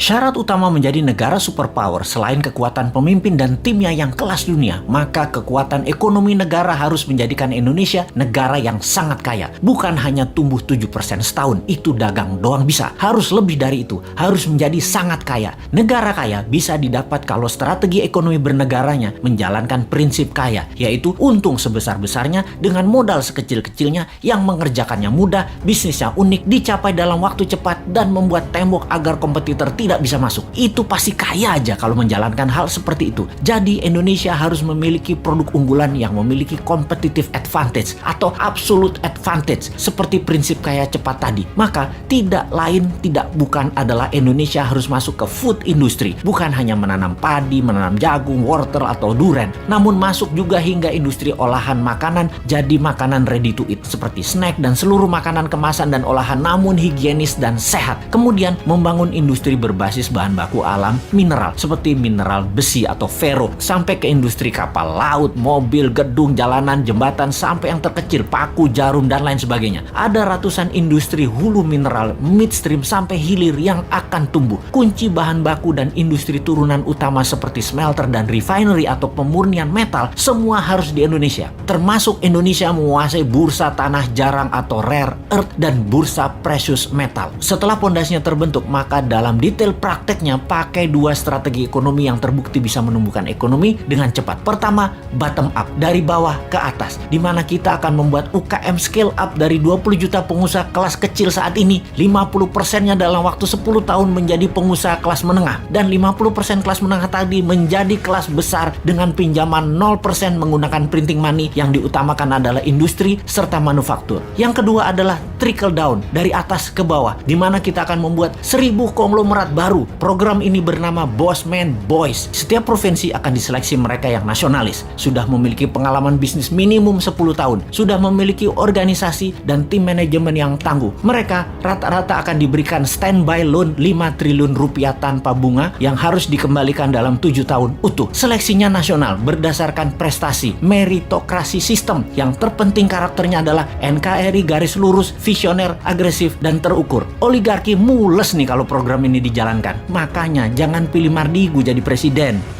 Syarat utama menjadi negara superpower selain kekuatan pemimpin dan timnya yang kelas dunia, maka kekuatan ekonomi negara harus menjadikan Indonesia negara yang sangat kaya. Bukan hanya tumbuh 7% setahun, itu dagang doang bisa. Harus lebih dari itu, harus menjadi sangat kaya. Negara kaya bisa didapat kalau strategi ekonomi bernegaranya menjalankan prinsip kaya, yaitu untung sebesar-besarnya dengan modal sekecil-kecilnya yang mengerjakannya mudah, bisnisnya unik, dicapai dalam waktu cepat, dan membuat tembok agar kompetitor tidak bisa masuk. Itu pasti kaya aja kalau menjalankan hal seperti itu. Jadi Indonesia harus memiliki produk unggulan yang memiliki competitive advantage atau absolute advantage seperti prinsip kaya cepat tadi. Maka tidak lain tidak bukan adalah Indonesia harus masuk ke food industry. Bukan hanya menanam padi, menanam jagung, wortel atau duren, namun masuk juga hingga industri olahan makanan jadi makanan ready to eat seperti snack dan seluruh makanan kemasan dan olahan namun higienis dan sehat. Kemudian membangun industri berbasis bahan baku alam mineral seperti mineral besi atau ferro sampai ke industri kapal laut, mobil, gedung, jalanan, jembatan sampai yang terkecil paku, jarum dan lain sebagainya. Ada ratusan industri hulu mineral, midstream sampai hilir yang akan tumbuh. Kunci bahan baku dan industri turunan utama seperti smelter dan refinery atau pemurnian metal semua harus di Indonesia. Termasuk Indonesia menguasai bursa tanah jarang atau rare earth dan bursa precious metal. Setelah pondasinya terbentuk, maka dalam detail prakteknya pakai dua strategi ekonomi yang terbukti bisa menumbuhkan ekonomi dengan cepat. Pertama, bottom up, dari bawah ke atas, di mana kita akan membuat UKM scale up dari 20 juta pengusaha kelas kecil saat ini, 50%-nya dalam waktu 10 tahun menjadi pengusaha kelas menengah, dan 50% kelas menengah tadi menjadi kelas besar dengan pinjaman 0% menggunakan printing money. Yang diutamakan adalah industri serta manufaktur. Yang kedua adalah trickle down, dari atas ke bawah, di mana kita akan membuat 1000 konglomerat baru. Program ini bernama Bossman Boys. Setiap provinsi akan diseleksi mereka yang nasionalis, sudah memiliki pengalaman bisnis minimum 10 tahun, sudah memiliki organisasi dan tim manajemen yang tangguh. Mereka rata-rata akan diberikan standby loan 5 triliun rupiah tanpa bunga yang harus dikembalikan dalam 7 tahun utuh. Seleksinya nasional berdasarkan prestasi, meritokrasi sistem. Yang terpenting karakternya adalah NKRI garis lurus, visioner, agresif, dan terukur. Oligarki mules nih kalau program ini dijalankan. Makanya jangan pilih Mardigu jadi presiden.